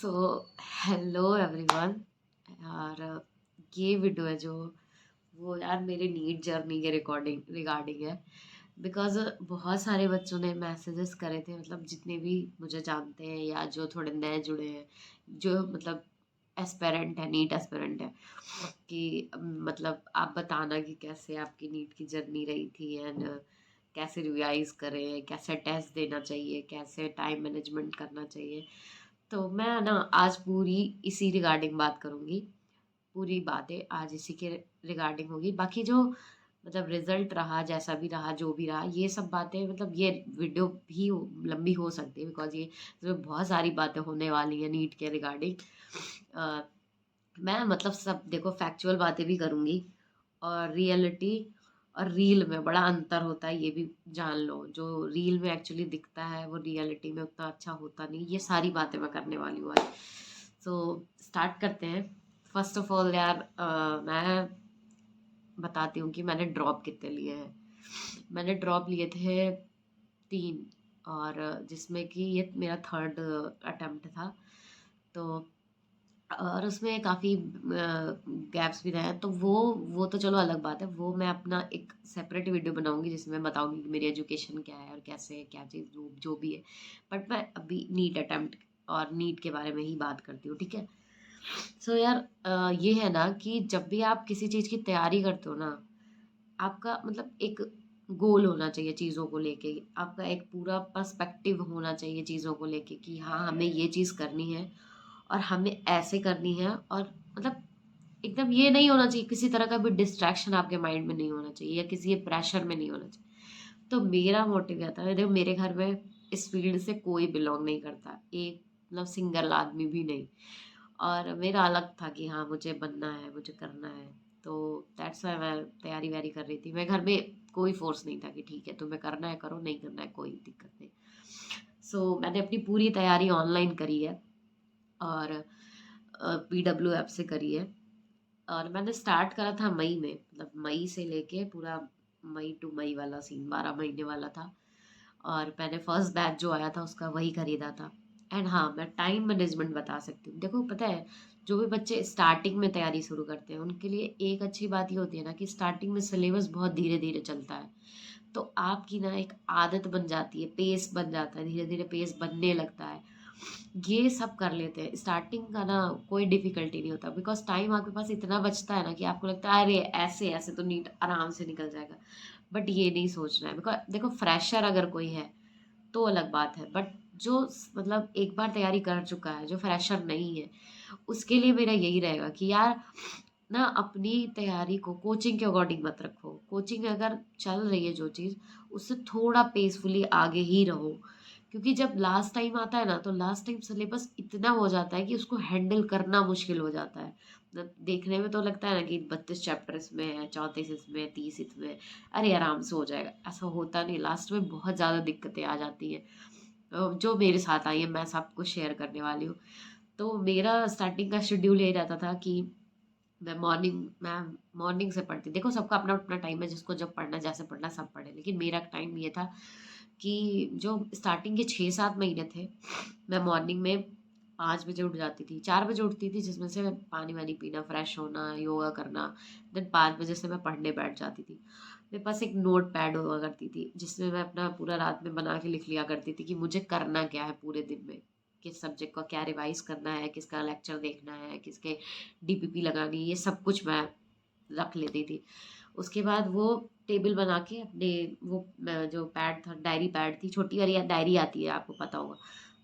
So hello everyone. यार ये video है जो वो यार मेरे नीट जर्नी के रिगार्डिंग है। बिकॉज बहुत सारे बच्चों ने मैसेजेस करे थे, मतलब जितने भी मुझे जानते हैं या जो थोड़े नए जुड़े हैं, जो मतलब एस्पेरेंट है, नीट एस्पेरेंट है, कि मतलब आप बताना कि कैसे आपकी नीट की जर्नी रही थी एंड कैसे रिवाइज करें, कैसे टेस्ट देना चाहिए, कैसे टाइम मैनेजमेंट करना चाहिए। तो मैं ना आज पूरी इसी रिगार्डिंग बात करूँगी। पूरी बातें आज इसी के रिगार्डिंग होगी। बाकी जो मतलब रिजल्ट रहा, जैसा भी रहा, जो भी रहा, ये सब बातें मतलब ये वीडियो भी लंबी हो सकती है, बिकॉज ये इसमें बहुत सारी बातें होने वाली हैं नीट के रिगार्डिंग। मैं मतलब सब देखो फैक्चुअल बातें भी करूँगी, और रियलिटी और रील में बड़ा अंतर होता है, ये भी जान लो। जो रील में एक्चुअली दिखता है वो रियलिटी में उतना अच्छा होता नहीं। ये सारी बातें मैं करने वाली हूँ आज। सो स्टार्ट करते हैं। फर्स्ट ऑफ ऑल यार, मैं बताती हूँ कि मैंने ड्रॉप कितने लिए हैं। मैंने ड्रॉप लिए थे 3, और जिसमें कि ये मेरा थर्ड अटेम्प्ट था। तो और उसमें काफ़ी गैप्स भी रहे हैं, तो वो तो चलो अलग बात है। वो मैं अपना एक सेपरेट वीडियो बनाऊंगी जिसमें मैं बताऊंगी कि मेरी एजुकेशन क्या है और कैसे क्या चीज़ जो जो भी है। बट मैं अभी नीट अटेम्प्ट और नीट के बारे में ही बात करती हूँ, ठीक है। सो यार, ये है ना कि जब भी आप किसी चीज़ की तैयारी करते हो ना, आपका मतलब एक गोल होना चाहिए चीज़ों को लेके। आपका एक पूरा पर्सपेक्टिव होना चाहिए चीज़ों को लेके कि हाँ, हमें ये चीज़ करनी है और हमें ऐसे करनी है। और मतलब एकदम ये नहीं होना चाहिए, किसी तरह का भी डिस्ट्रैक्शन आपके माइंड में नहीं होना चाहिए या किसी प्रेशर में नहीं होना चाहिए। तो मेरा मोटिव क्या था, देखो मेरे घर में इस फील्ड से कोई बिलोंग नहीं करता, एक मतलब सिंगल आदमी भी नहीं। और मेरा अलग था कि हाँ, मुझे बनना है, मुझे करना है। तो दैट्स वाई मैं तैयारी वैयारी कर रही थी। मैं घर में कोई फोर्स नहीं था कि ठीक है तुम्हें करना है करो, नहीं करना है कोई दिक्कत नहीं। मैंने अपनी पूरी तैयारी ऑनलाइन करी है, और PW ऐप से करी है। और मैंने स्टार्ट करा था मई में, मतलब मई से लेके पूरा मई टू मई वाला सीन 12 महीने वाला था। और मैंने फर्स्ट बैच जो आया था उसका वही खरीदा था। एंड हाँ, मैं टाइम मैनेजमेंट बता सकती हूँ। देखो पता है, जो भी बच्चे स्टार्टिंग में तैयारी शुरू करते हैं उनके लिए एक अच्छी बात ये होती है ना कि स्टार्टिंग में सिलेबस बहुत धीरे धीरे चलता है। तो आपकी ना एक आदत बन जाती है, पेस बन जाता है, धीरे धीरे पेस बनने लगता है। ये सब कर लेते हैं स्टार्टिंग का ना, कोई डिफिकल्टी नहीं होता, बिकॉज टाइम आपके पास इतना बचता है ना कि आपको लगता है अरे ऐसे ऐसे तो नीट आराम से निकल जाएगा। बट ये नहीं सोचना है, बिकॉज देखो फ्रेशर अगर कोई है तो अलग बात है, बट जो मतलब एक बार तैयारी कर चुका है, जो फ्रेशर नहीं है, उसके लिए मेरा यही रहेगा कि यार ना अपनी तैयारी को कोचिंग के अकॉर्डिंग मत रखो। कोचिंग अगर चल रही है जो चीज़, उससे थोड़ा पेसफुली आगे ही रहो। क्योंकि जब लास्ट टाइम आता है ना, तो लास्ट टाइम सिलेबस इतना हो जाता है कि उसको हैंडल करना मुश्किल हो जाता है। मतलब देखने में तो लगता है ना कि 32 चैप्टर इसमें है, 34 इसमें, 30 इसमें, अरे आराम से हो जाएगा। ऐसा होता नहीं, लास्ट में बहुत ज़्यादा दिक्कतें आ जाती हैं। जो मेरे साथ आई है मैं सबको शेयर करने वाली हूँ। तो मेरा स्टार्टिंग का शेड्यूल यही रहता था कि मैं मॉर्निंग से पढ़ती। देखो सबका अपना अपना टाइम है, जिसको जब पढ़ना जैसे पढ़ना सब पढ़े, लेकिन मेरा टाइम ये था कि जो स्टार्टिंग के 6-7 महीने थे, मैं मॉर्निंग में 5 बजे उठ जाती थी, 4 बजे उठती थी, जिसमें से मैं पानी वानी पीना, फ्रेश होना, योगा करना, देन 5 बजे से मैं पढ़ने बैठ जाती थी। मेरे पास एक नोट पैड हुआ करती थी जिसमें मैं अपना पूरा रात में बना के लिख लिया करती थी कि मुझे करना क्या है पूरे दिन में, किस सब्जेक्ट का क्या रिवाइज करना है, किसका लेक्चर देखना है, किसके DPP लगानी है, ये सब कुछ मैं रख लेती थी। उसके बाद वो टेबल बना के अपने वो जो पैड था, डायरी पैड थी, छोटी वाली डायरी आती है आपको पता होगा,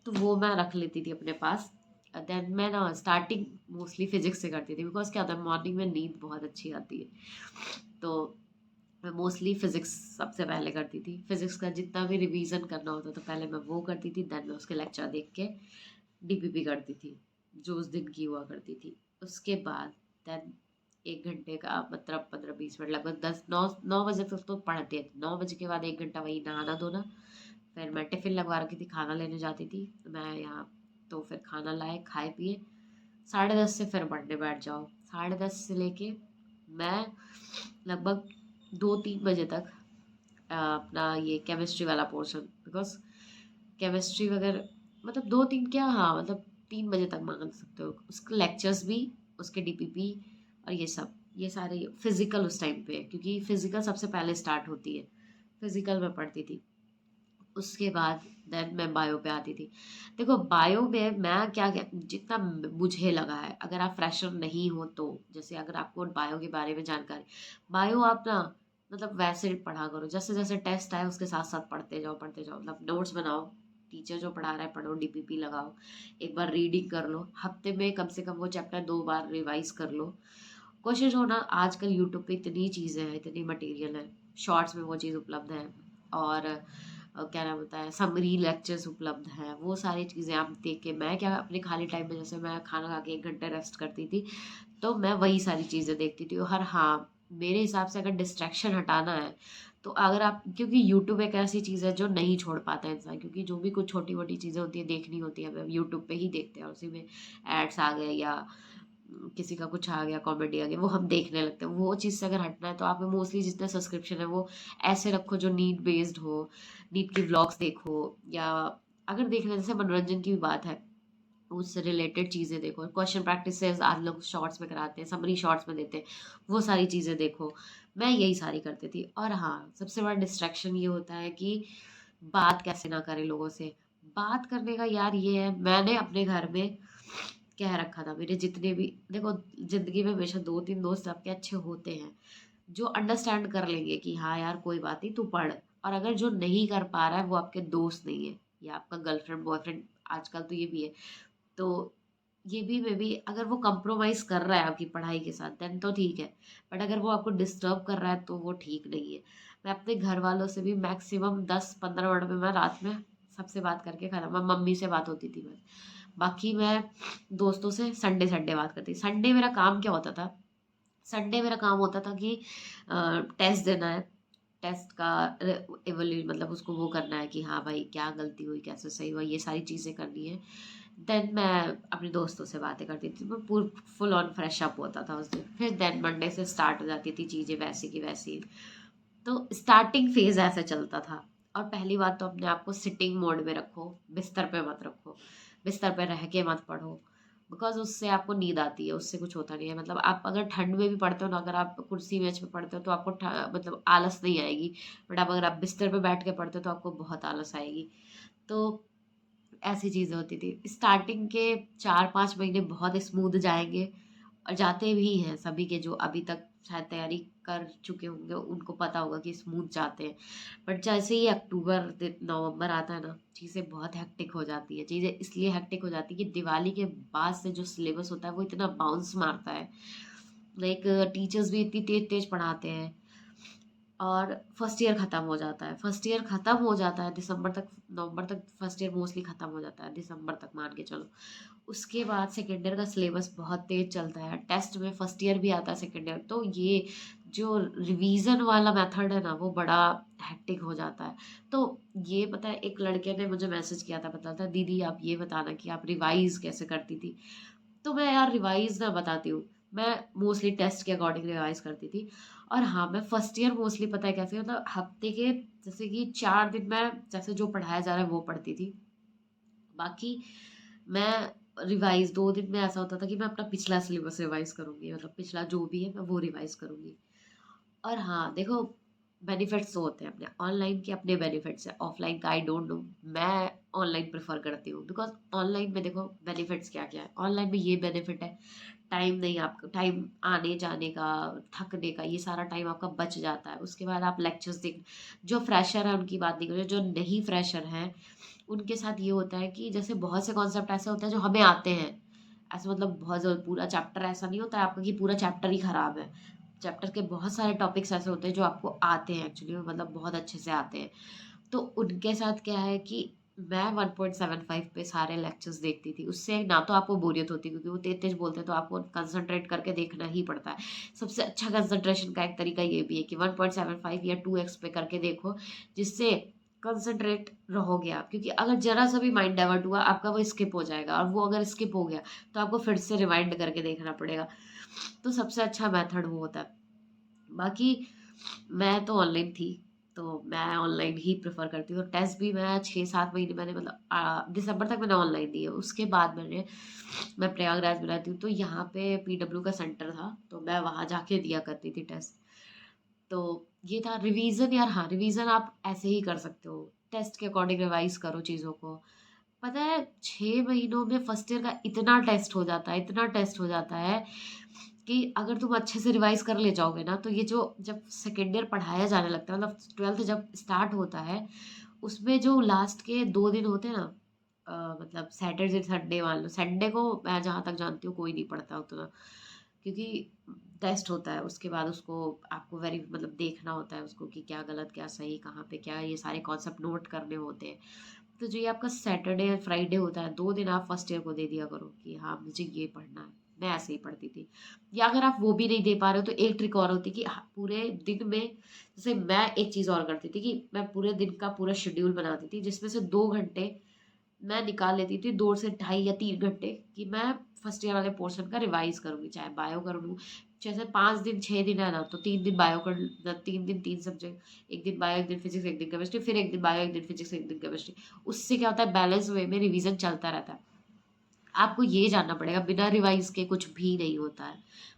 तो वो मैं रख लेती थी अपने पास। देन मैं ना स्टार्टिंग मोस्टली फिजिक्स से करती थी, बिकॉज क्या होता है मॉर्निंग में नींद बहुत अच्छी आती है। तो मैं मोस्टली फिजिक्स सबसे पहले करती थी। फिजिक्स का जितना भी रिवीजन करना होता तो पहले मैं वो करती थी, देन मैं उसके लेक्चर देख के DPP करती थी जो उस दिन की हुआ करती थी। उसके बाद देन 1 घंटे का मतलब 15-20 मिनट, लगभग 10 9 9 बजे तक तो पढ़ते थे। 9 बजे के बाद 1 घंटा वही नहाना धोना। फिर मैं टिफ़िन लगवा रखी थी, खाना लेने जाती थी मैं यहाँ। तो फिर खाना लाए, खाए पिए, 10:30 से फिर पढ़ने बैठ जाओ। 10:30 से लेके मैं लगभग 2-3 बजे तक अपना ये केमिस्ट्री वाला पोर्शन, बिकॉज केमिस्ट्री वगैरह मतलब 2-3 क्या, हाँ मतलब 3 बजे तक मान सकते हो। उसके लेक्चर्स भी, उसके डीपीपी और ये सब, ये सारे फिजिकल उस टाइम पे, क्योंकि फिजिकल सबसे पहले स्टार्ट होती है, फिजिकल में पढ़ती थी। उसके बाद देन मैं बायो पे आती थी। देखो बायो में मैं क्या जितना मुझे लगा है, अगर आप फ्रेशर नहीं हो तो, जैसे अगर आपको बायो के बारे में जानकारी, बायो आप ना मतलब वैसे पढ़ा करो, जैसे जैसे टेस्ट आए उसके साथ साथ पढ़ते जाओ, मतलब नोट्स बनाओ, टीचर जो पढ़ा रहा है पढ़ो, डीपीपी लगाओ, एक बार रीडिंग कर लो, हफ्ते में कम से कम वो चैप्टर 2 बार रिवाइज कर लो। कोशिश हो ना, आजकल यूट्यूब पे इतनी चीज़ें हैं, इतनी मटेरियल है, शॉर्ट्स में वो चीज़ उपलब्ध है, और क्या नाम होता है, समरी लेक्चर्स उपलब्ध हैं, वो सारी चीज़ें आप देख के, मैं क्या अपने खाली टाइम में, जैसे मैं खाना खा के 1 घंटे रेस्ट करती थी, तो मैं वही सारी चीज़ें देखती थी। और हाँ, मेरे हिसाब से अगर डिस्ट्रैक्शन हटाना है तो अगर आप, क्योंकि यूट्यूब एक ऐसी चीज़ है जो नहीं छोड़ पाता है इंसान, क्योंकि जो भी कुछ छोटी मोटी चीज़ें होती है देखनी होती है, हमें यूट्यूब पे ही देखते हैं, उसी में एड्स आ गए या किसी का कुछ आ गया, कॉमेडी आ गया, वो हम देखने लगते हैं। वो चीज़ से अगर हटना है तो आप मोस्टली जितने सब्सक्रिप्शन है वो ऐसे रखो जो नीड बेस्ड हो, नीड की व्लॉग्स देखो, या अगर देखना जैसे मनोरंजन की भी बात है, उससे रिलेटेड चीज़ें देखो, क्वेश्चन प्रैक्टिसेस आज लोग शॉर्ट्स में कराते हैं, समरी शॉर्ट्स में देते हैं, वो सारी चीज़ें देखो। मैं यही सारी करती थी। और हाँ, सबसे बड़ा डिस्ट्रैक्शन ये होता है कि बात कैसे ना करें लोगों से। बात करने का यार ये है, मैंने अपने घर में कह रखा था, मेरे जितने भी, देखो ज़िंदगी में हमेशा 2-3 दोस्त आपके अच्छे होते हैं, जो अंडरस्टैंड कर लेंगे कि हाँ यार कोई बात नहीं, तू पढ़। और अगर जो नहीं कर पा रहा है वो आपके दोस्त नहीं है, या आपका गर्लफ्रेंड बॉयफ्रेंड, आजकल तो ये भी है, तो ये भी मे बी अगर वो कंप्रोमाइज़ कर रहा है आपकी पढ़ाई के साथ देन तो ठीक है, बट अगर वो आपको डिस्टर्ब कर रहा है तो वो ठीक नहीं है। मैं अपने घर वालों से भी मैक्सिमम 10-15 मिनट में मैं रात में सबसे बात करके खत्म, मैं मम्मी से बात होती थी बस। बाकी मैं दोस्तों से संडे संडे बात करती। संडे मेरा काम क्या होता था, संडे मेरा काम होता था कि टेस्ट देना है, टेस्ट का एवल्यू मतलब उसको वो करना है कि हाँ भाई क्या गलती हुई, कैसे सही हुआ, ये सारी चीज़ें करनी है। देन मैं अपने दोस्तों से बातें करती थी, मैं पूर फुल ऑन फ्रेश अप होता था उस दिन, फिर देन मंडे से स्टार्ट हो जाती थी चीज़ें वैसी की वैसी। तो स्टार्टिंग फेज़ ऐसे चलता था। और पहली बात तो अपने आप को सिटिंग मोड में रखो, बिस्तर पे मत रखो, बिस्तर पे रह के मत पढ़ो, बिकॉज़ उससे आपको नींद आती है, उससे कुछ होता नहीं है। मतलब आप अगर ठंड में भी पढ़ते हो ना, अगर आप कुर्सी मेज़ पे पढ़ते हो तो आपको मतलब आलस नहीं आएगी, बट अब अगर आप बिस्तर पे बैठ के पढ़ते हो तो आपको बहुत आलस आएगी। तो ऐसी चीज़ें होती थी। स्टार्टिंग के 4-5 महीने बहुत स्मूथ जाएँगे, और जाते भी हैं, सभी के जो अभी तक शायद तैयारी कर चुके होंगे उनको पता होगा कि स्मूथ जाते हैं। बट जैसे ही अक्टूबर नवंबर आता है ना, चीज़ें बहुत हेक्टिक हो जाती है। चीज़ें इसलिए हेक्टिक हो जाती है कि दिवाली के बाद से जो सिलेबस होता है वो इतना बाउंस मारता है, लाइक टीचर्स भी इतनी तेज तेज पढ़ाते हैं, और फर्स्ट ईयर ख़त्म हो जाता है, फर्स्ट ईयर ख़त्म हो जाता है दिसंबर तक, नवंबर तक फर्स्ट ईयर मोस्टली ख़त्म हो जाता है, दिसंबर तक मान के चलो। उसके बाद सेकेंड ईयर का सिलेबस बहुत तेज़ चलता है, टेस्ट में फर्स्ट ईयर भी आता है, सेकेंड ईयर, तो ये जो रिवीजन वाला मेथड है ना वो बड़ा हेक्टिक हो जाता है। तो ये पता है, एक लड़के ने मुझे मैसेज किया था, बता था दीदी आप ये बताना कि आप रिवाइज कैसे करती थी। तो मैं यार रिवाइज ना बताती हूँ, मैं मोस्टली टेस्ट के अकॉर्डिंग रिवाइज करती थी। और हाँ, मैं फर्स्ट ईयर मोस्टली पता है कैसे, मतलब हफ्ते के जैसे कि 4 दिन मैं जैसे जो पढ़ाया जा रहा है वो पढ़ती थी, बाकी मैं रिवाइज 2 दिन में ऐसा होता था कि मैं अपना पिछला सिलेबस रिवाइज करूंगी, मतलब पिछला जो भी है मैं वो रिवाइज करूंगी। और हाँ देखो, बेनिफिट्स तो होते हैं अपने, ऑनलाइन के अपने बेनिफिट्स है, ऑफलाइन का आई डोंट नो। मैं ऑनलाइन प्रेफर करती हूँ, बिकॉज ऑनलाइन में देखो बेनिफिट्स क्या क्या है, ऑनलाइन में ये बेनिफिट है, टाइम नहीं, आपका टाइम आने जाने का, थकने का, ये सारा टाइम आपका बच जाता है। उसके बाद आप लेक्चर्स देख, जो फ्रेशर है उनकी बात नहीं करो, जो नहीं फ्रेशर हैं उनके साथ ये होता है कि जैसे बहुत से कॉन्सेप्ट ऐसे होते हैं जो हमें आते हैं, ऐसे मतलब बहुत ज़्यादा पूरा चैप्टर ऐसा नहीं होता है आपका कि पूरा चैप्टर ही खराब है। चैप्टर के बहुत सारे टॉपिक्स ऐसे होते हैं जो आपको आते हैं एक्चुअली में, मतलब बहुत अच्छे से आते हैं। तो उनके साथ क्या है कि मैं 1.75 पे सारे लेक्चर्स देखती थी, उससे ना तो आपको बोरियत होती क्योंकि वो तेज तेज बोलते हैं, तो आपको कंसंट्रेट करके देखना ही पड़ता है। सबसे अच्छा कंसंट्रेशन का एक तरीका ये भी है कि 1.75 या 2x पे करके देखो, जिससे कंसंट्रेट रहोगे आप, क्योंकि अगर जरा सा भी माइंड डाइवर्ट हुआ आपका वो स्किप हो जाएगा, और वो अगर स्किप हो गया तो आपको फिर से रिवाइंड करके देखना पड़ेगा। तो सबसे अच्छा मेथड वो होता है। बाकी मैं तो ऑनलाइन थी, तो मैं ऑनलाइन ही प्रेफ़र करती हूँ। टेस्ट भी मैं 6-7 महीने मैंने मतलब दिसंबर तक मैंने ऑनलाइन दिए। उसके बाद मैं प्रयागराज में रहती हूँ, तो यहाँ पे पीडब्ल्यू का सेंटर था, तो मैं वहाँ जाके दिया करती थी टेस्ट। तो ये था रिवीजन यार। हाँ, रिवीजन आप ऐसे ही कर सकते हो, टेस्ट के अकॉर्डिंग रिवाइज करो चीज़ों को। पता है 6 महीनों में फर्स्ट ईयर का इतना टेस्ट हो जाता है, इतना टेस्ट हो जाता है कि अगर तुम अच्छे से रिवाइज कर ले जाओगे ना, तो ये जो जब सेकेंड ईयर पढ़ाया जाने लगता है, मतलब ट्वेल्थ जब स्टार्ट होता है, उसमें जो लास्ट के 2 दिन होते हैं ना, मतलब सैटरडे संडे मान लो, संडे को मैं जहाँ तक जानती हूँ कोई नहीं पढ़ता उतना, क्योंकि टेस्ट होता है, उसके बाद उसको आपको वेरी मतलब देखना होता है उसको कि क्या गलत क्या सही कहाँ पे क्या, ये सारे कॉन्सेप्ट नोट करने होते हैं। तो जो ये आपका सैटरडे और फ्राइडे होता है, 2 दिन आप फर्स्ट ईयर को दे दिया करो कि हाँ मुझे ये पढ़ना है। मैं ऐसे ही पढ़ती थी। या अगर आप वो भी नहीं दे पा रहे हो, तो एक ट्रिक और होती कि पूरे दिन में, जैसे मैं एक चीज़ और करती थी कि मैं पूरे दिन का पूरा शेड्यूल बनाती थी, जिसमें से 2 घंटे मैं निकाल लेती थी, 2 से ढाई या 3 घंटे, कि मैं फर्स्ट ईयर वाले पोर्शन का रिवाइज करूंगी, चाहे बायो कर लूँ। जैसे 5 दिन 6 दिन है ना, तो 3 दिन बायो कर, 3 दिन 3 सब्जेक्ट, एक दिन बायो एक दिन फिजिक्स एक दिन केमिस्ट्री, फिर एक दिन बायो एक दिन फिजिक्स एक दिन केमिस्ट्री। उससे क्या होता है, बैलेंस वे में रिवीजन चलता रहता है। आपको ये जानना पड़ेगा, बिना रिवाइज के कुछ भी नहीं होता है,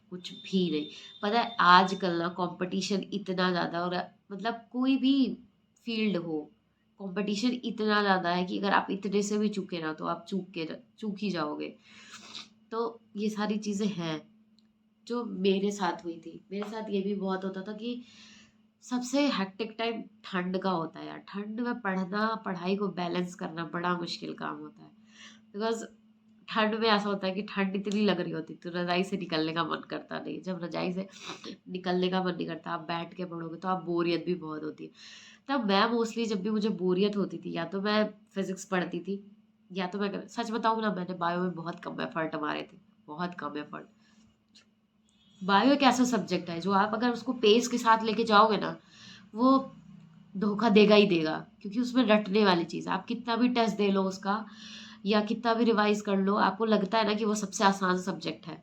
कुछ भी नहीं। पता है आजकल ना कंपटीशन इतना ज़्यादा हो रहा है, मतलब कोई भी फील्ड हो, कंपटीशन इतना ज़्यादा है कि अगर आप इतने से भी चूके ना, तो आप चूक ही जाओगे। तो ये सारी चीज़ें हैं जो मेरे साथ हुई थी। मेरे साथ ये भी बहुत होता था कि सबसे हेक्टिक टाइम ठंड का होता है यार। ठंड में पढ़ना, पढ़ाई को बैलेंस करना बड़ा मुश्किल काम होता है। बिकॉज़ ठंड में ऐसा होता है कि ठंड इतनी लग रही होती, तो रज़ाई से निकलने का मन करता नहीं। जब रज़ाई से निकलने का मन नहीं करता, आप बैठ के पढ़ोगे तो आप बोरियत भी बहुत होती है। तब मैं मोस्टली जब भी मुझे बोरियत होती थी, या तो मैं फिज़िक्स पढ़ती थी, या तो मैं सच बताऊँ ना, मैंने बायो में बहुत कम एफर्ट मारे थे, बहुत कम एफर्ट। बायो एक ऐसा सब्जेक्ट है जो आप अगर उसको पेस के साथ लेके जाओगे ना, वो धोखा देगा ही देगा, क्योंकि उसमें रटने वाली चीज़ है। आप कितना भी टेस्ट दे लो उसका, या कितना भी रिवाइज कर लो, आपको लगता है ना कि वो सबसे आसान सब्जेक्ट है।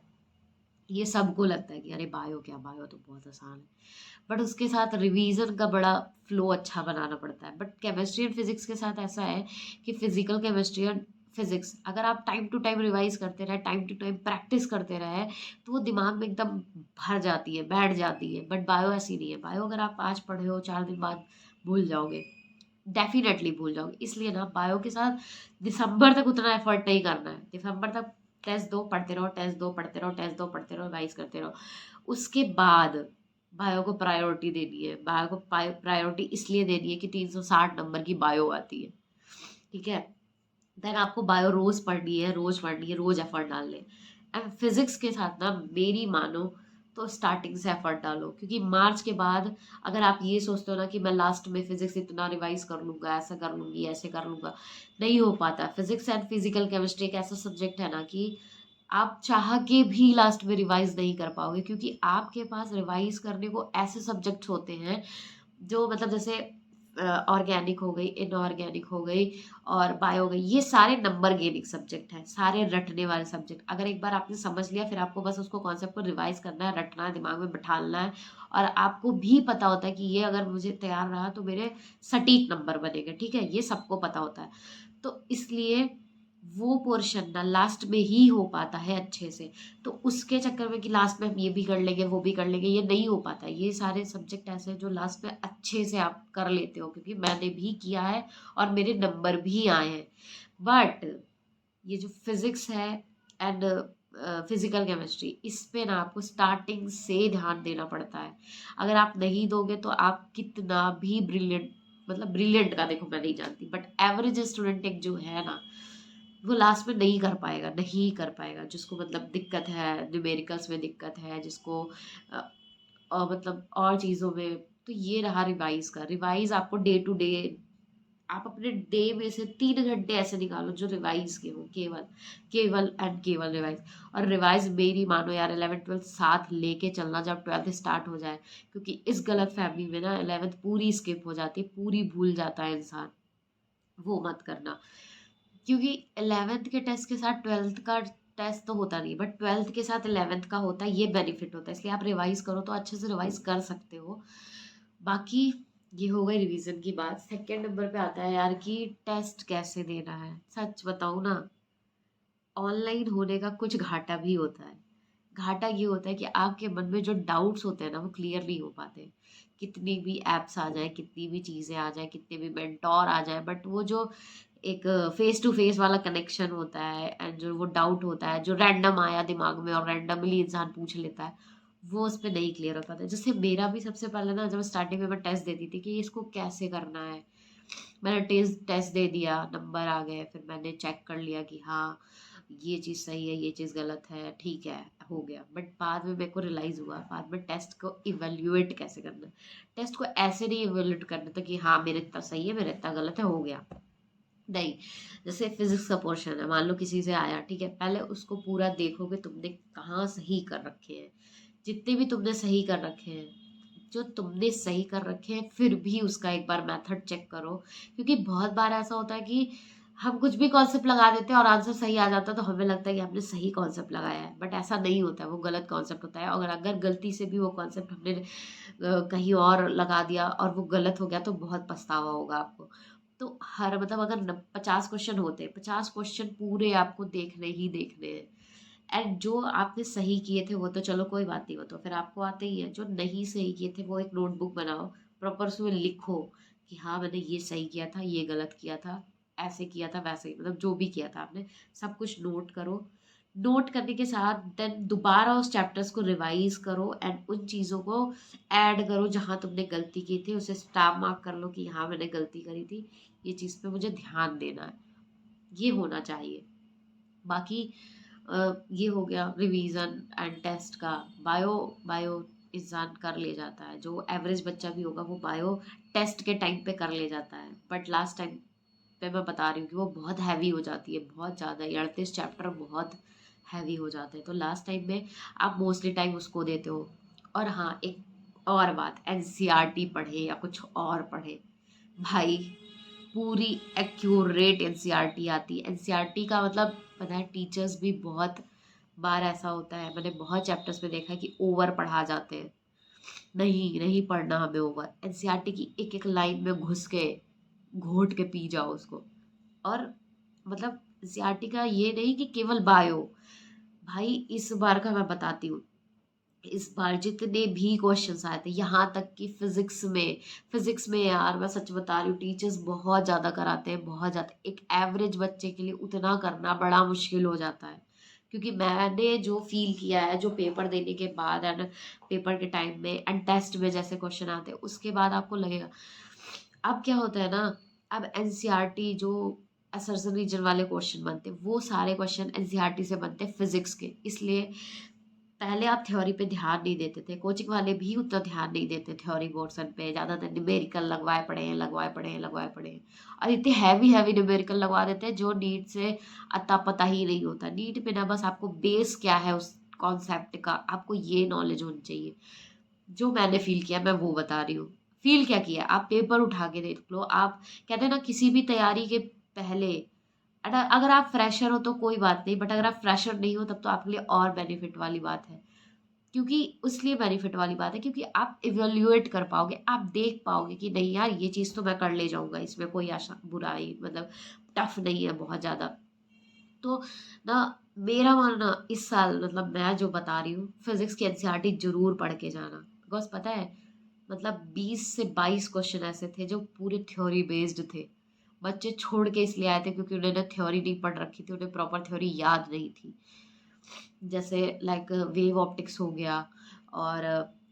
ये सबको लगता है कि अरे बायो क्या, बायो तो बहुत आसान है। बट उसके साथ रिवीजन का बड़ा फ्लो अच्छा बनाना पड़ता है। बट केमिस्ट्री एंड फिजिक्स के साथ ऐसा है कि फिजिकल केमिस्ट्री एंड फिजिक्स अगर आप टाइम टू टाइम रिवाइज करते रहे, टाइम टू टाइम प्रैक्टिस करते रहे, तो वो दिमाग में एकदम भर जाती है, बैठ जाती है। बट बायो ऐसी नहीं है। बायो अगर आप आज पढ़े हो, 4 दिन बाद भूल जाओगे, डेफिनेटली भूल जाओगे। इसलिए ना बायो के साथ दिसंबर तक उतना एफर्ट नहीं करना है। दिसंबर तक टेस्ट दो, पढ़ते रहो, टेस्ट दो, पढ़ते रहो, टेस्ट दो, पढ़ते रहो, रिवाइज करते रहो। उसके बाद बायो को प्रायोरिटी देनी है। बायो को प्रायोरिटी इसलिए देनी है कि 360 नंबर की बायो आती है, ठीक है। देन आपको बायो रोज पढ़नी है, रोज पढ़नी है, रोज एफर्ट डालने। एंड फिजिक्स के साथ ना मेरी मानो तो स्टार्टिंग से एफर्ट डालो, क्योंकि मार्च के बाद अगर आप ये सोचते हो ना कि मैं लास्ट में फिजिक्स इतना रिवाइज कर लूंगा, ऐसा कर लूंगी, ऐसे कर लूंगा, नहीं हो पाता। फिजिक्स एंड फिजिकल केमिस्ट्री एक ऐसा सब्जेक्ट है ना कि आप चाह के भी लास्ट में रिवाइज नहीं कर पाओगे, क्योंकि आपके पास रिवाइज करने को ऐसे सब्जेक्ट्स होते हैं जो मतलब जैसे ऑर्गेनिक हो गई, इनऑर्गेनिक हो गई और बायो हो गई, ये सारे नंबर गेनिंग सब्जेक्ट हैं, सारे रटने वाले सब्जेक्ट। अगर एक बार आपने समझ लिया, फिर आपको बस उसको कॉन्सेप्ट को रिवाइज करना है, रटना है, दिमाग में बैठाना है। और आपको भी पता होता है कि ये अगर मुझे तैयार रहा तो मेरे सटीक नंबर बनेंगे, ठीक है, ये सबको पता होता है। तो इसलिए वो पोर्शन ना लास्ट में ही हो पाता है अच्छे से। तो उसके चक्कर में कि लास्ट में हम ये भी कर लेंगे, वो भी कर लेंगे, ये नहीं हो पाता। ये सारे सब्जेक्ट ऐसे हैं जो लास्ट में अच्छे से आप कर लेते हो, क्योंकि मैंने भी किया है और मेरे नंबर भी आए हैं। बट ये जो फिजिक्स है एंड फिजिकल केमिस्ट्री, इस पे ना आपको स्टार्टिंग से ध्यान देना पड़ता है। अगर आप नहीं दोगे तो आप कितना भी ब्रिलियंट, मतलब ब्रिलियंट का देखो मैं नहीं जानती, बट एवरेज स्टूडेंट एक जो है ना, वो लास्ट में नहीं कर पाएगा, नहीं कर पाएगा। जिसको मतलब दिक्कत है, न्यूमेरिकल्स में दिक्कत है, जिसको मतलब और चीज़ों में, तो ये रहा रिवाइज का। रिवाइज आपको डे टू डे, आप अपने डे में से 3 घंटे ऐसे निकालो जो रिवाइज के हो, केवल केवल एंड केवल रिवाइज। और रिवाइज मेरी मानो यार, 11th 12th साथ लेके चलना जब 12th स्टार्ट हो जाए, क्योंकि इस गलत फहमी में ना 11th पूरी स्किप हो जाती है, पूरी भूल जाता है इंसान। वो मत करना, क्योंकि 11th के टेस्ट के साथ 12th का टेस्ट तो होता नहीं, बट 12th के साथ 11th का होता है, ये बेनिफिट होता है। इसलिए आप रिवाइज करो तो अच्छे से रिवाइज कर सकते हो। बाकी ये हो गई रिवीजन की बात। सेकंड नंबर पे आता है यार कि टेस्ट कैसे देना है। सच बताऊं ना, ऑनलाइन होने का कुछ घाटा भी होता है। घाटा ये होता है कि आपके मन में जो डाउट्स होते हैं ना वो क्लियर नहीं हो पाते। कितनी भी एप्स आ जाए, कितनी भी चीज़ें आ जाए, कितने भी मेंटोर आ जाए, बट वो जो एक फेस टू फेस वाला कनेक्शन होता है एंड जो वो डाउट होता है जो रैंडम आया दिमाग में और रैंडमली इंसान पूछ लेता है, वो उस पे नहीं क्लियर हो पाता है। जैसे मेरा भी सबसे पहले ना, जब स्टार्टिंग में मैं टेस्ट देती थी कि इसको कैसे करना है, मैंने टेस्ट टेस्ट दे दिया, नंबर आ गए, फिर मैंने चेक कर लिया कि हाँ ये चीज़ सही है, ये चीज़ गलत है, ठीक है, हो गया। बट बाद में मेरे को रियलाइज़ हुआ, बाद में टेस्ट को इवेल्युएट कैसे करना है। टेस्ट को ऐसे नहीं इवेल्युएट करना था कि हाँ मेरे इतना सही है, मेरे इतना गलत है, हो गया। नहीं, जैसे फिजिक्स का पोर्शन है, मान लो किसी से आया, ठीक है, पहले उसको पूरा देखोगे तुमने कहाँ सही कर रखे हैं। जितने भी तुमने सही कर रखे हैं, जो तुमने सही कर रखे हैं, फिर भी उसका एक बार मेथड चेक करो। क्योंकि बहुत बार ऐसा होता है कि हम कुछ भी कॉन्सेप्ट लगा देते हैं और आंसर सही आ जाता है, तो हमें लगता है कि हमने सही कॉन्सेप्ट लगाया है, बट ऐसा नहीं होता है, वो गलत कॉन्सेप्ट होता है। और अगर गलती से भी वो कॉन्सेप्ट हमने कहीं और लगा दिया और वो गलत हो गया, तो बहुत पछतावा होगा आपको। तो हर मतलब अगर 50 क्वेश्चन होते हैं, 50 क्वेश्चन पूरे आपको देखने ही देखने हैं। एंड जो आपने सही किए थे वो तो चलो कोई बात नहीं, वो तो फिर आपको आते ही है। जो नहीं सही किए थे वो एक नोटबुक बनाओ, प्रॉपर उसमें लिखो कि हाँ मैंने ये सही किया था, ये गलत किया था, ऐसे किया था, वैसे ही, मतलब जो भी किया था आपने सब कुछ नोट करो। नोट करने के साथ देन दोबारा उस चैप्टर्स को रिवाइज करो एंड उन चीज़ों को ऐड करो जहाँ तुमने गलती की थी, उसे स्टार मार्क कर लो कि हाँ मैंने गलती करी थी, ये चीज़ पे मुझे ध्यान देना है। ये होना चाहिए। बाकी ये हो गया रिवीजन एंड टेस्ट का। बायो बायो इंसान कर ले जाता है, जो एवरेज बच्चा भी होगा वो बायो टेस्ट के टाइम पे कर ले जाता है, बट लास्ट टाइम पे मैं बता रही हूँ कि वो बहुत हैवी हो जाती है, बहुत ज़्यादा। ये 38 चैप्टर बहुत हैवी हो जाते हैं, तो लास्ट टाइम में आप मोस्टली टाइम उसको देते हो। और हाँ, एक और बात, एनसीईआरटी पढ़े या कुछ और पढ़े, भाई पूरी एक्यूरेट एनसीईआरटी आती है। एनसीईआरटी का मतलब पता है, टीचर्स भी बहुत बार ऐसा होता है, मैंने बहुत चैप्टर्स में देखा है कि ओवर पढ़ा जाते हैं। नहीं नहीं पढ़ना हमें ओवर। एनसीईआरटी की एक एक लाइन में घुस के घोट के पी जाओ उसको। और मतलब एनसीईआरटी का ये नहीं कि केवल बायो। भाई इस बार का मैं बताती हूँ, इस बार जितने भी क्वेश्चंस आए थे, यहाँ तक कि फिजिक्स में यार मैं सच बता रही हूँ, टीचर्स बहुत ज़्यादा कराते हैं, बहुत ज़्यादा। एक एवरेज बच्चे के लिए उतना करना बड़ा मुश्किल हो जाता है। क्योंकि मैंने जो फील किया है, जो पेपर देने के बाद एंड पेपर के टाइम में एंड टेस्ट में जैसे क्वेश्चन आते हैं, उसके बाद आपको लगेगा। अब क्या होता है ना, अब एनसीईआरटी जो असरसन रीजन वाले क्वेश्चन बनते हैं, वो सारे क्वेश्चन एनसीईआरटी से बनते हैं फिजिक्स के। इसलिए पहले आप थ्योरी पे ध्यान नहीं देते थे, कोचिंग वाले भी उतना ध्यान नहीं देते थ्योरी पोर्शन पे, ज़्यादातर न्यूमेरिकल लगवाए पड़े हैं, लगवाए पड़े हैं, लगवाए पड़े हैं। और इतने हैवी हैवी न्यूमेरिकल लगवा देते हैं जो नीट से अता पता ही नहीं होता। नीट में ना बस आपको बेस क्या है उस कॉन्सेप्ट का, आपको ये नॉलेज होनी चाहिए। जो मैंने फील किया मैं वो बता रही हूँ। फील क्या किया, आप पेपर उठा के देख लो। आप कहते हैं ना, किसी भी तैयारी के पहले, अगर अगर आप फ्रेशर हो तो कोई बात नहीं, बट अगर आप फ्रेशर नहीं हो तब तो आपके लिए और बेनिफिट वाली बात है। क्योंकि उसलिए बेनिफिट वाली बात है क्योंकि आप इवेल्युएट कर पाओगे, आप देख पाओगे कि नहीं यार ये चीज़ तो मैं कर ले जाऊंगा, इसमें कोई आशा बुराई मतलब टफ नहीं है बहुत ज़्यादा। तो ना, मेरा मानना इस साल मतलब मैं जो बता रही हूँ, फिजिक्स की एनसीईआरटी जरूर पढ़ के जाना। बिकॉज पता है, मतलब 20 से 22 क्वेश्चन ऐसे थे जो पूरे थ्योरी बेस्ड थे। बच्चे छोड़ के इसलिए आए थे क्योंकि उन्होंने थ्योरी नहीं पढ़ रखी थी, उन्हें प्रॉपर थ्योरी याद नहीं थी। जैसे लाइक वेव ऑप्टिक्स हो गया, और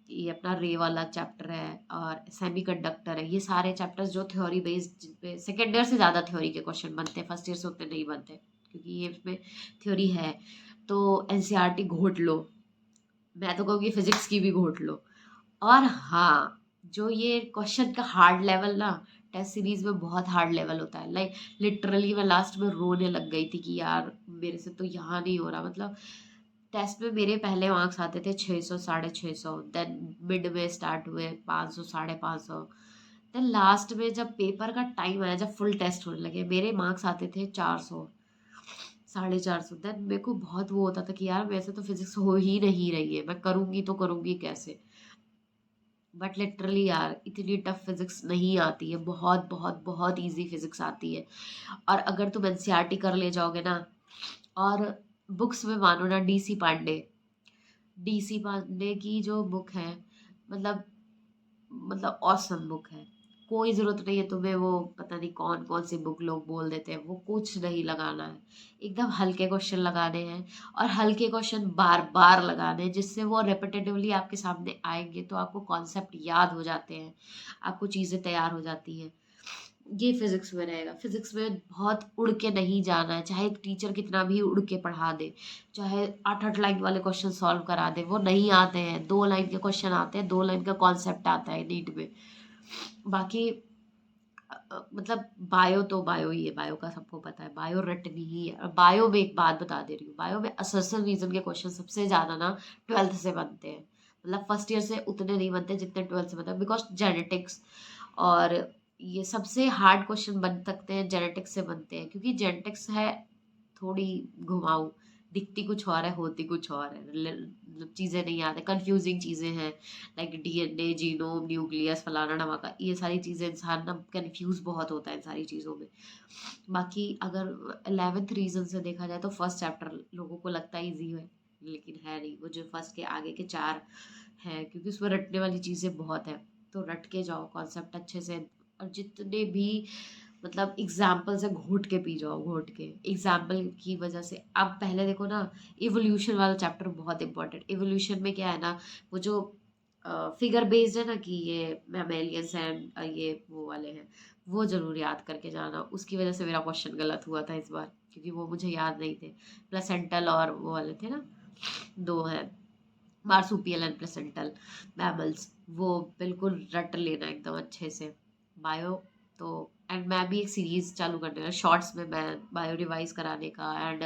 ये अपना रे वाला चैप्टर है, और सेमीकंडक्टर है। ये सारे चैप्टर्स जो थ्योरी बेस्ड, जिन पे सेकेंड ईयर से ज़्यादा थ्योरी के क्वेश्चन बनते हैं, फर्स्ट ईयर से उतने नहीं बनते क्योंकि ये इसमें थ्योरी है। तो एनसीईआरटी घोट लो, मैं तो कहूँगी फिजिक्स की भी घोट लो। और हाँ, जो ये क्वेश्चन का हार्ड लेवल ना, टेस्ट सीरीज में बहुत हार्ड लेवल होता है। लाइक लिटरली मैं लास्ट में रोने लग गई थी कि यार मेरे से तो यहाँ नहीं हो रहा। मतलब टेस्ट में मेरे पहले मार्क्स आते थे 600 650, देन मिड में स्टार्ट हुए 500 550, देन लास्ट में जब पेपर का टाइम आया, जब फुल टेस्ट होने लगे, मेरे मार्क्स आते थे 400 450। देन मेरे को बहुत वो होता था कि यार वैसे तो फिजिक्स हो ही नहीं रही है, मैं करूँगी तो करूँगी कैसे। बट लिटरली यार इतनी टफ फिजिक्स नहीं आती है, बहुत बहुत बहुत इजी फिजिक्स आती है। और अगर तुम एनसीईआरटी कर ले जाओगे ना, और बुक्स में मानो ना, डीसी पांडे की जो बुक है, मतलब औसम बुक है। कोई ज़रूरत नहीं है तुम्हें वो पता नहीं कौन कौन सी बुक लोग बोल देते हैं, वो कुछ नहीं लगाना है। एकदम हल्के क्वेश्चन लगाने हैं, और हल्के क्वेश्चन बार बार लगाने हैं, जिससे वो रेपिटेटिवली आपके सामने आएंगे तो आपको कॉन्सेप्ट याद हो जाते हैं, आपको चीज़ें तैयार हो जाती हैं। ये फिजिक्स में रहेगा। फिजिक्स में बहुत उड़ के नहीं जाना है, चाहे टीचर कितना भी उड़ के पढ़ा दे, चाहे 8-8 लाइन वाले क्वेश्चन सॉल्व करा दे, वो नहीं आते हैं। 2 लाइन के क्वेश्चन आते हैं, 2 लाइन का कॉन्सेप्ट आता है नीट में। बाकी मतलब बायो तो बायो ही है, बायो का सबको पता है, बायो रटनी ही है। और बायो में एक बात बता दे रही हूँ, बायो में असर्शन रीजन के क्वेश्चन सबसे ज्यादा ना 12th से बनते हैं। मतलब फर्स्ट ईयर से उतने नहीं बनते जितने 12th से बनते हैं, बिकॉज जेनेटिक्स और ये सबसे हार्ड क्वेश्चन बन सकते हैं जेनेटिक्स से बनते हैं, क्योंकि जेनेटिक्स है थोड़ी घुमाऊ, दिखती कुछ और है, होती कुछ और है। मतलब चीज़ें नहीं आती, कंफ्यूजिंग चीज़ें हैं, लाइक डीएनए, जीनोम, न्यूक्लियस, फलाना ढमाका, ये सारी चीज़ें इंसान ना कंफ्यूज बहुत होता है इन सारी चीज़ों में। बाकी अगर 11th रीजन से देखा जाए तो फर्स्ट चैप्टर लोगों को लगता है ईजी है, लेकिन है नहीं। वो जो फर्स्ट के आगे के 4 हैं, क्योंकि उसमें रटने वाली चीज़ें बहुत है, तो रट के जाओ कॉन्सेप्ट अच्छे से। और जितने भी मतलब एग्जाम्पल से घोट के पी जाओ, घोट के एग्जाम्पल की वजह से। अब पहले देखो ना, इवोल्यूशन वाला चैप्टर बहुत इंपॉर्टेंट। इवोल्यूशन में क्या है ना, वो जो फिगर बेस्ड है ना, कि ये मैमेलियंस हैं, ये वो वाले हैं, वो जरूर याद करके जाना। उसकी वजह से मेरा क्वेश्चन गलत हुआ था इस बार, क्योंकि वो मुझे याद नहीं थे। प्लेसेंटल और वो वाले थे ना, 2 हैं, मार्सुपियल एंड प्लेसेंटल मैमल्स, वो बिल्कुल रट लेना एकदम अच्छे से। बायो तो, एंड मैं भी एक सीरीज चालू करने का शॉर्ट्स में, मैं बायो रिवाइज कराने का, एंड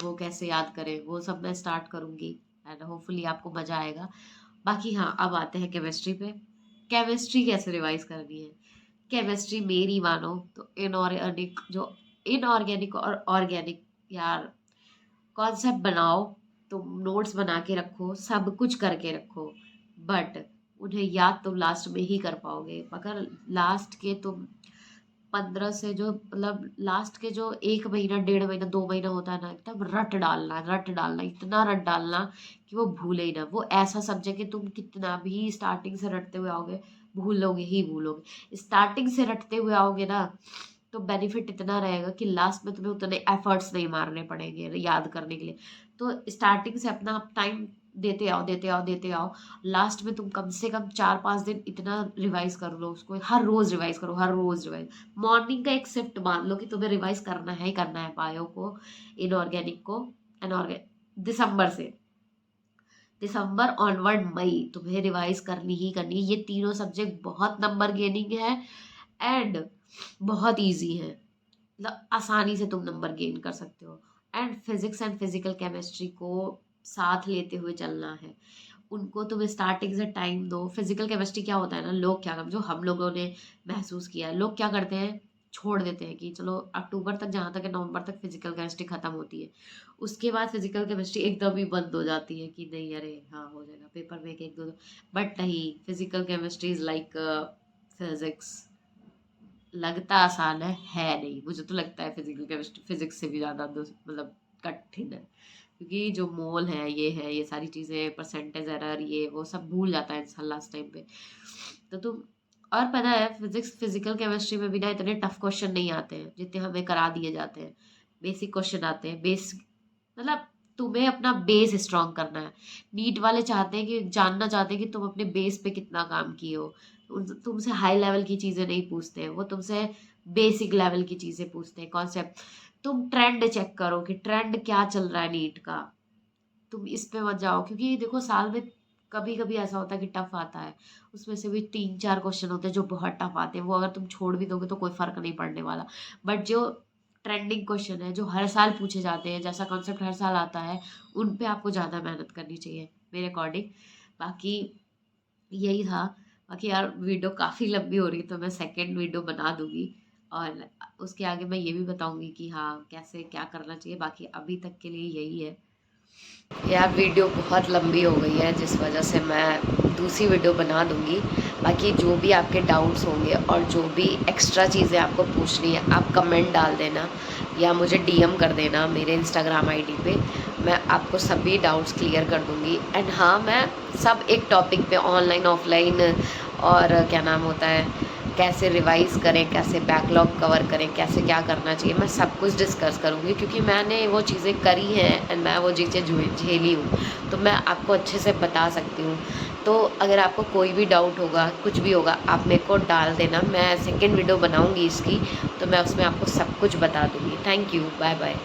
वो कैसे याद करें वो सब मैं स्टार्ट करूँगी, एंड होपफुली आपको मज़ा आएगा। बाकी हाँ, अब आते हैं केमिस्ट्री पे। केमिस्ट्री कैसे रिवाइज करनी है? केमिस्ट्री मेरी मानो तो इनऑर्गेनिक, जो इनऑर्गेनिक और ऑर्गेनिक, यार कॉन्सेप्ट बनाओ, तुम नोट्स बना के रखो, सब कुछ करके रखो, बट उन्हें याद तुम लास्ट में ही कर पाओगे। मगर लास्ट के तुम 15 से जो मतलब लास्ट के जो 1 महीना, 1.5 महीना, 2 महीना होता है ना, एकदम रट डालना, इतना रट डालना कि वो भूले ही ना। वो ऐसा सब्जेक्ट है, तुम कितना भी स्टार्टिंग से रटते हुए आओगे, भूलोगे ही भूलोगे। स्टार्टिंग से रटते हुए आओगे ना, तो बेनिफिट इतना रहेगा कि लास्ट में तुम्हें उतने एफर्ट्स नहीं मारने पड़ेंगे याद करने के लिए। तो स्टार्टिंग से अपना टाइम देते आओ, देते आओ, देते आओ। लास्ट में तुम कम से कम 4-5 दिन इतना रिवाइज कर लो उसको, हर रोज रिवाइज करो, हर रोज रिवाइज। मॉर्निंग का एक शिफ्ट मान लो कि तुम्हें रिवाइज करना है ही करना है, बायो को, इनऑर्गेनिक को, एनऑर्गेनिक। दिसंबर से, दिसंबर ऑनवर्ड मई तुम्हें रिवाइज करनी ही करनी है। ये तीनों सब्जेक्ट बहुत नंबर गेनिंग है, एंड बहुत इजी है। मतलब आसानी से तुम नंबर गेन कर सकते हो। And physics and physical chemistry को साथ लेते हुए चलना है। उनको तुम स्टार्टिंग से टाइम दो। फिजिकल केमिस्ट्री क्या होता है ना, लोग क्या कर, जो हम लोगों ने महसूस किया है, लोग क्या करते हैं, छोड़ देते हैं कि चलो अक्टूबर तक, जहाँ तक है नवंबर तक फिजिकल केमिस्ट्री खत्म होती है, उसके बाद फिजिकल केमिस्ट्री एकदम ही बंद हो जाती है कि नहीं, अरे हाँ हो जाएगा पेपर में, एक एक दो दो। बट नहीं, physical chemistry is like physics. लगता आसान है नहीं, मुझे तो लगता है फिजिकल केमिस्ट्री फिजिक्स से भी ज़्यादा मतलब कठिन है, क्योंकि जो मोल है, ये सारी चीज़ें, परसेंटेज एरर, ये वो सब भूल जाता है इंसान लास्ट टाइम पे। तो तुम, और पता है फिजिक्स फिजिकल केमिस्ट्री में भी ना इतने टफ क्वेश्चन नहीं आते हैं जितने हमें करा दिए जाते हैं। बेसिक क्वेश्चन आते हैं, बेस, मतलब तुम्हें अपना बेस स्ट्रांग करना है। नीट वाले चाहते हैं कि, जानना चाहते हैं कि तुम अपने बेस पे कितना काम किए हो। तुमसे हाई लेवल की चीज़ें नहीं पूछते हैं, वो तुमसे बेसिक लेवल की चीज़ें पूछते हैं, कॉन्सेप्ट। तुम ट्रेंड चेक करो कि ट्रेंड क्या चल रहा है नीट का, तुम इस पे मत जाओ, क्योंकि देखो साल में कभी कभी ऐसा होता है कि टफ आता है, उसमें से भी 3-4 क्वेश्चन होते हैं जो बहुत टफ आते हैं, वो अगर तुम छोड़ भी दोगे तो कोई फर्क नहीं पड़ने वाला। बट जो ट्रेंडिंग क्वेश्चन है, जो हर साल पूछे जाते हैं, जैसा कॉन्सेप्ट हर साल आता है, उन पे आपको ज़्यादा मेहनत करनी चाहिए मेरे अकॉर्डिंग। बाकी यही था। बाकी यार वीडियो काफ़ी लंबी हो रही है, तो मैं सेकंड वीडियो बना दूंगी, और उसके आगे मैं ये भी बताऊंगी कि हाँ कैसे क्या करना चाहिए। बाकी अभी तक के लिए यही है। यार वीडियो बहुत लंबी हो गई है, जिस वजह से मैं दूसरी वीडियो बना दूंगी। बाकी जो भी आपके डाउट्स होंगे और जो भी एक्स्ट्रा चीज़ें आपको पूछनी है, आप कमेंट डाल देना या मुझे डीएम कर देना मेरे इंस्टाग्राम आईडी पे। मैं आपको सभी डाउट्स क्लियर कर दूंगी। एंड हाँ, मैं सब एक टॉपिक पे ऑनलाइन ऑफलाइन और क्या नाम होता है, कैसे रिवाइज़ करें, कैसे बैकलॉग कवर करें, कैसे क्या करना चाहिए, मैं सब कुछ डिस्कस करूँगी, क्योंकि मैंने वो चीज़ें करी हैं एंड मैं वो चीज़ें झेली हूँ, तो मैं आपको अच्छे से बता सकती हूँ। तो अगर आपको कोई भी डाउट होगा, कुछ भी होगा, आप मेरे को डाल देना। मैं सेकंड वीडियो बनाऊँगी इसकी, तो मैं उसमें आपको सब कुछ बता दूँगी। Thank you, bye bye.